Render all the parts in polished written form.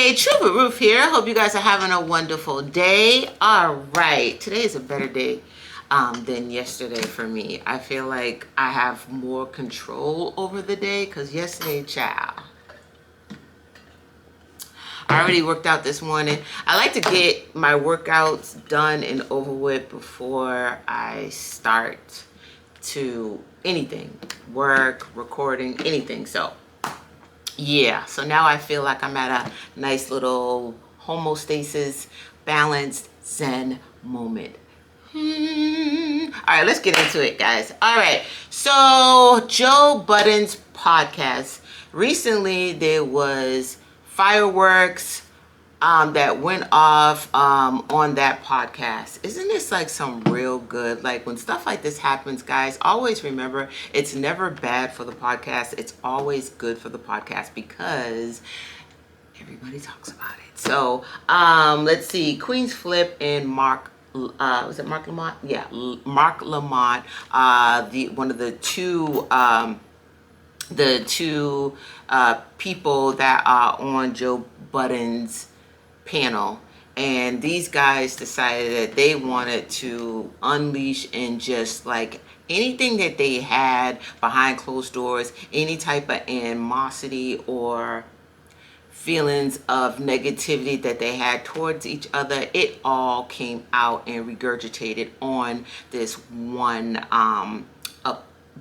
Hey, True with Ruth here. Hope you guys are having a wonderful day. All right, today is a better day than yesterday for me. I feel like I have more control over the day because yesterday, child, I already worked out this morning. I like to get my workouts done and over with before I start to anything, work, recording, anything. So yeah, so now I feel like I'm at a nice little homeostasis, balanced Zen moment. All right, let's get into it, guys. All right, so Joe Budden's podcast. Recently, there was fireworks that went off on that podcast. Isn't this like some real good, like when stuff like this happens, guys, always remember it's never bad for the podcast. It's always good for the podcast because everybody talks about it. So let's see, Queenzflip and Marc, was it Marc Lamont? Yeah, Marc Lamont, one of the two people that are on Joe Budden's panel, and these guys decided that they wanted to unleash and just like anything that they had behind closed doors, any type of animosity or feelings of negativity that they had towards each other, it all came out and regurgitated on this one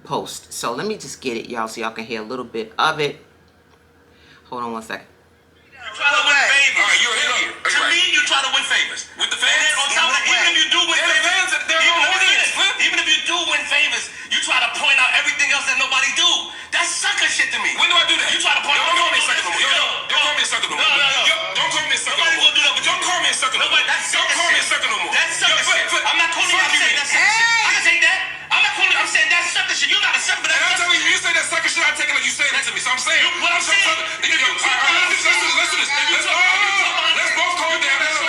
post. So let me just get it, y'all, so y'all can hear a little bit of it. Hold on one second. Try to win favors. All right, you're here. To me, you try to win favors with the fans. On top of that, even if you do win favors, even if you do win favors, you try to point out everything else that nobody do. That's sucker shit to me. When do I do that? You try to point out. Don't call me a sucker no more. Don't call me a sucker no more. Don't call me a sucker no more. Don't call me a sucker no more. Don't call me a sucker no more. That's sucker shit. I'm not calling you. I'm saying that's sucker shit. I can take that. I'm not calling you. I'm saying that's sucker shit. You're not a sucker, but that's sucker shit. And I'm telling you, you say that sucker shit, I take it like you saying that to me. So I'm saying. What I'm saying. Listen to this. Let's both calm down. Let's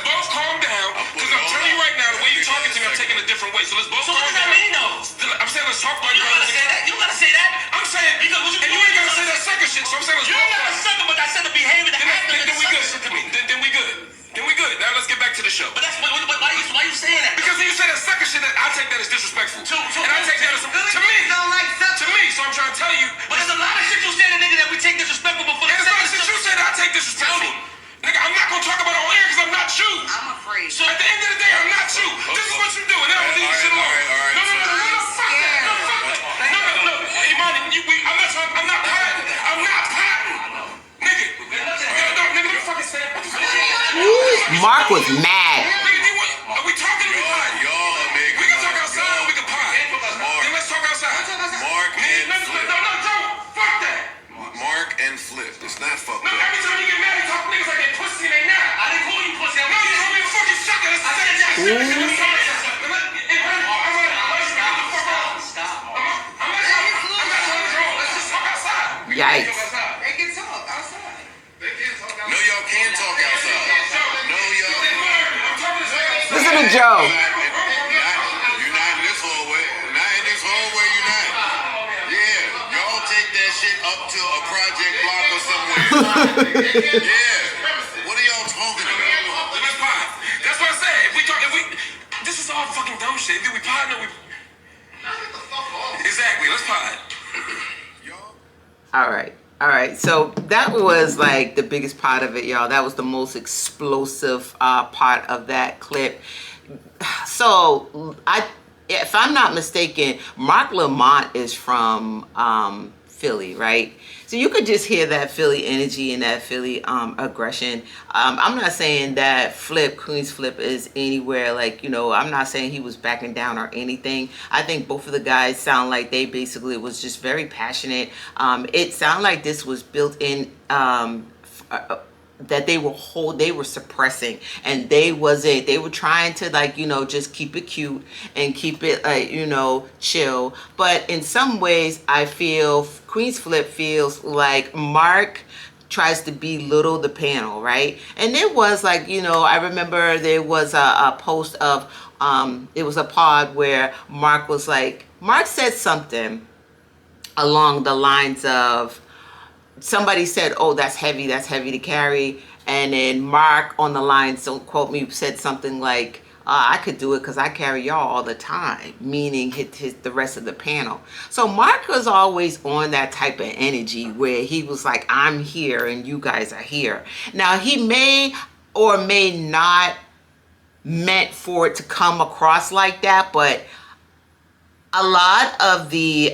both calm down. Because I'm telling you right now, the way you're talking to me, I'm taking a different way. So let's both calm down. So what does that mean, though? I'm saying let's talk about it. You don't gotta say that. You don't gotta say that. I'm saying, because and you ain't gotta say that sucker shit. So I'm saying let's both. You're not a sucker, but I said the behavior that happened. Then we good. Then we good. Then we good. Now let's get back to the show. But that's why you saying that? Because when you say that sucker shit, I take that as disrespectful. And I take that as to me. To me. So I'm trying to tell you. But there's a lot of shit you say to nigga that we take disrespectful before. And there's a lot of shit you say that I take disrespectful. Nigga, I'm not gonna talk about it on air because I'm not you. I'm afraid. So at the end of the day, I'm not you. This is what you do, and then I'm gonna leave this shit alone. No, fuck that. No. Imani, I'm not patting. Nigga, let me fucking say it. Marc was mad. Are we talking to y'all, nigga? We can talk outside, we can pie. Then let's talk outside. Marc and Flip. No, fuck that. Marc and Flip. It's not fuck that. No, every time you get mad, you talk niggas like they pussy and they not. I didn't call you pussy. No, you told me a fucking sucker. Let's say that shit. Yikes. They can talk outside. No, y'all can talk outside. No, y'all can't. Listen to Joe. You're not in this hallway. Not in this hallway, you're not. Yeah, y'all take that shit up to a project block or somewhere. Yeah. What are y'all talking about? Let's pie. That's what I said. This is all fucking dumb shit. If we partner, Exactly. Let's pie. All right. So that was like the biggest part of it, y'all. That was the most explosive part of that clip. So if I'm not mistaken, Marc Lamont is from Philly, right? So you could just hear that Philly energy and that Philly aggression. I'm not saying that Queenzflip is anywhere like, I'm not saying he was backing down or anything. I think both of the guys sound like they basically was just very passionate. It sounded like this was built in that they were suppressing, and they were trying to just keep it cute and keep it chill. But in some ways I feel Queenzflip feels like Marc tries to belittle the panel, right? And there was I remember there was a post of it was a pod where Marc said something along the lines of, somebody said, oh, that's heavy to carry. And then Mark on the line, don't quote me, said something like, I could do it because I carry y'all all the time, meaning the rest of the panel. So Mark was always on that type of energy where he was like, I'm here and you guys are here. Now, he may or may not meant for it to come across like that, but a lot of the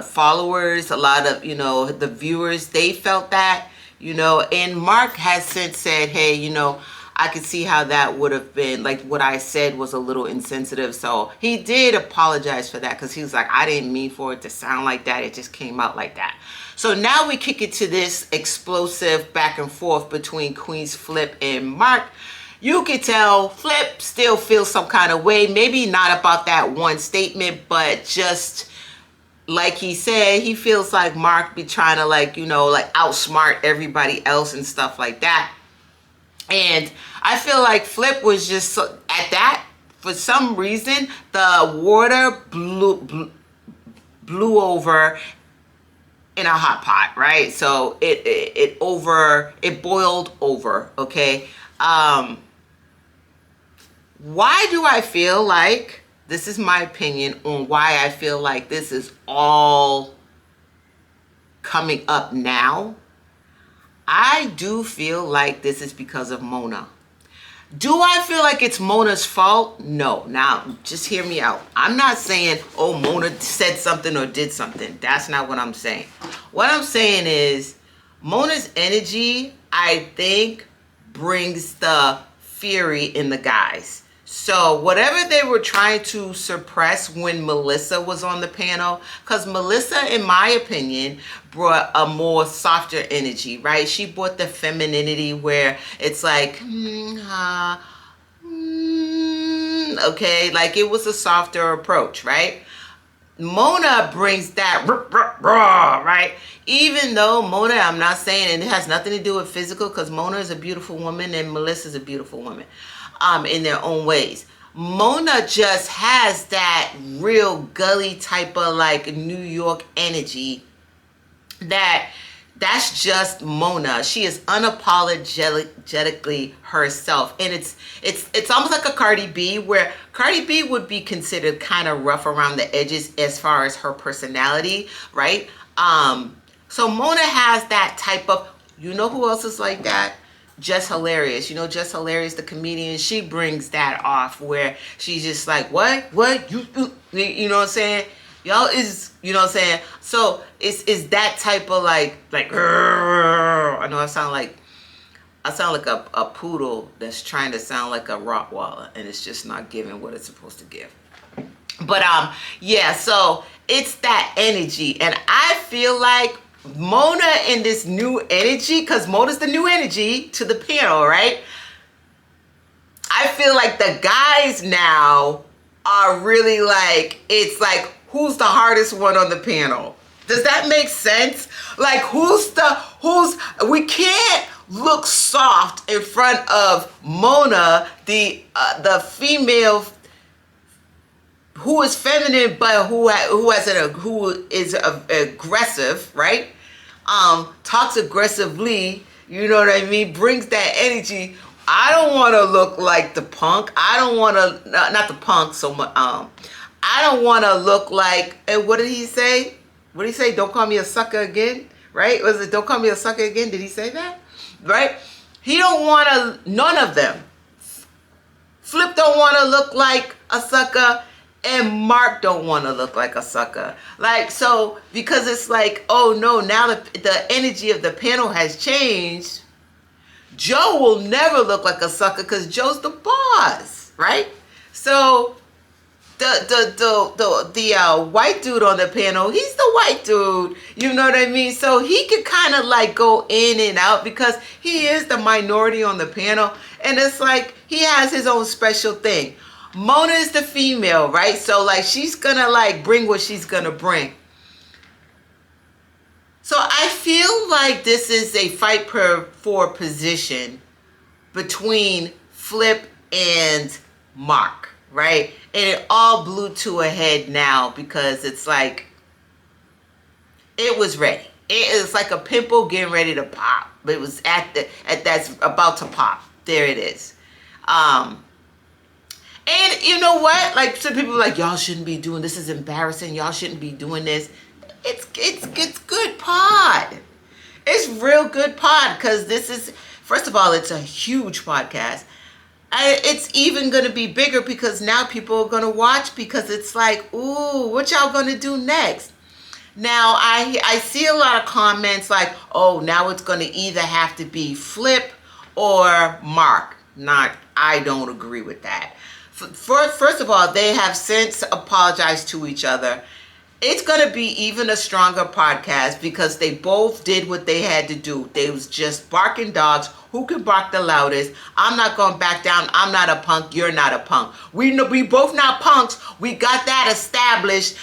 followers, a lot of, you know, the viewers, they felt that, you know, and Mark has since said, hey, you know, I could see how that would have been, like what I said was a little insensitive. So he did apologize for that because he was like, I didn't mean for it to sound like that. It just came out like that. So now we kick it to this explosive back and forth between Queenzflip and Marc. You can tell Flip still feels some kind of way. Maybe not about that one statement, but just like he said, he feels like Marc be trying to, like, you know, like outsmart everybody else and stuff like that. And I feel like Flip was just at that, for some reason, the water blew over in a hot pot, right? So it boiled over, okay? Why do I feel like, this is my opinion on why I feel like this is all coming up now. I do feel like this is because of Mona. Do I feel like it's Mona's fault? No. Now, just hear me out. I'm not saying, oh, Mona said something or did something. That's not what I'm saying. What I'm saying is Mona's energy, I think, brings the fury in the guys. So whatever they were trying to suppress when Melissa was on the panel, because Melissa, in my opinion, brought a more softer energy, right? She brought the femininity where it's like, okay, like it was a softer approach, right? Mona brings that raw, right? Even though Mona, I'm not saying, and it has nothing to do with physical, because Mona is a beautiful woman and Melissa's a beautiful woman. In their own ways. Mona just has that real gully type of like New York energy that's just Mona. She is unapologetically herself. And it's almost like a Cardi B, where Cardi B would be considered kind of rough around the edges as far as her personality, right? So Mona has that type of, you know who else is like that? Just Hilarious. You know, Just Hilarious, the comedian, she brings that off where she's just like, what, you know what I'm saying? Y'all is, you know what I'm saying? So it's that type of like, I know I sound like a poodle that's trying to sound like a Rottweiler, and it's just not giving what it's supposed to give. But yeah, so it's that energy, and I feel like Mona in this new energy, because Mona's the new energy to the panel, right? I feel like the guys now are really like, it's like, who's the hardest one on the panel? Does that make sense? Like, we can't look soft in front of Mona, the female who is feminine, but who is aggressive, right? Talks aggressively, you know what I mean? Brings that energy. I don't want to look like the punk. I don't want to, not the punk so much. I don't want to look like, and what did he say? What did he say? Don't call me a sucker again, right? Was it don't call me a sucker again? Did he say that? Right? He don't want to, none of them. Flip don't want to look like a sucker, and Marc don't want to look like a sucker. Like, so, because it's like, oh no, now the energy of the panel has changed. Joe will never look like a sucker because Joe's the boss, right? So the white dude on the panel, he's the white dude, you know what I mean? So he could kind of like go in and out because he is the minority on the panel, and it's like he has his own special thing. Mona is the female, right? So like she's gonna like bring what she's gonna bring. So I feel like this is a fight for position between Flip and Marc, right? And it all blew to a head now because it's like, it was ready. It's like a pimple getting ready to pop. But it was at that's about to pop. There it is. And you know what? Like some people are like, y'all shouldn't be doing this. Is embarrassing. Y'all shouldn't be doing this. It's good pod. It's real good pod because this is, first of all, it's a huge podcast. It's even going to be bigger because now people are going to watch because it's like, ooh, what y'all going to do next? Now, I see a lot of comments like, oh, now it's going to either have to be Flip or Marc. I don't agree with that. First of all, they have since apologized to each other. It's going to be even a stronger podcast because they both did what they had to do. They was just barking dogs. Who can bark the loudest? I'm not going back down. I'm not a punk. You're not a punk. We both not punks. We got that established.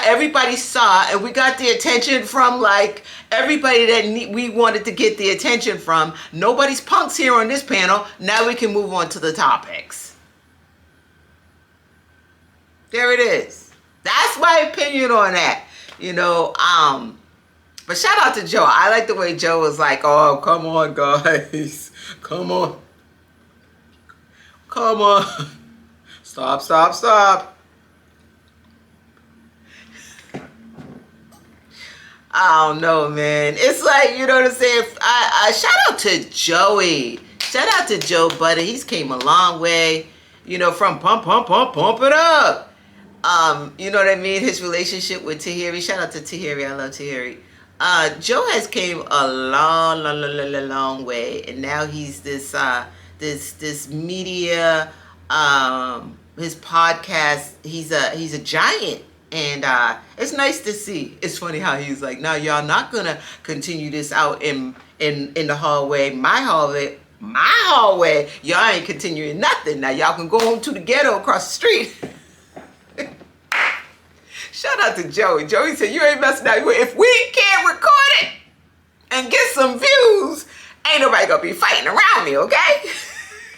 Everybody saw, and we got the attention from like everybody that we wanted to get the attention from. Nobody's punks here on this panel. Now we can move on to the topics. There it is. That's my opinion on that, you know. But shout out to Joe. I like the way Joe was like, oh, come on, guys. Come on. Come on. Stop. I don't know, man. It's like, you know what I'm saying? I shout out to Joey. Shout out to Joe Budden. He's came a long way, you know, from pump it up. You know what I mean? His relationship with Tahiri. Shout out to Tahiri. I love Tahiri. Joe has came a long way, and now he's this media. His podcast. He's a giant, and it's nice to see. It's funny how he's like, "No, y'all not gonna continue this out in the hallway, my hallway. Y'all ain't continuing nothing. Now y'all can go home to the ghetto across the street." Shout out to Joey. Joey said, you ain't messing out. If we can't record it and get some views, ain't nobody gonna be fighting around me, okay?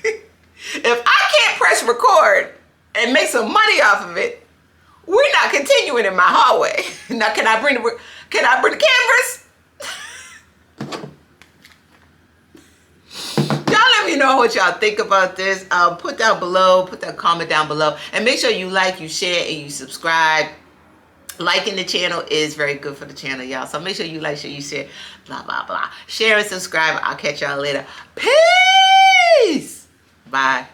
If I can't press record and make some money off of it, we're not continuing in my hallway. Now, can I bring the cameras? Y'all let me know what y'all think about this. Put that comment down below. And make sure you like, you share, and you subscribe. Liking the channel is very good for the channel, y'all. So make sure you like, share, you share, blah, blah, blah. Share and subscribe. I'll catch y'all later. Peace. Bye.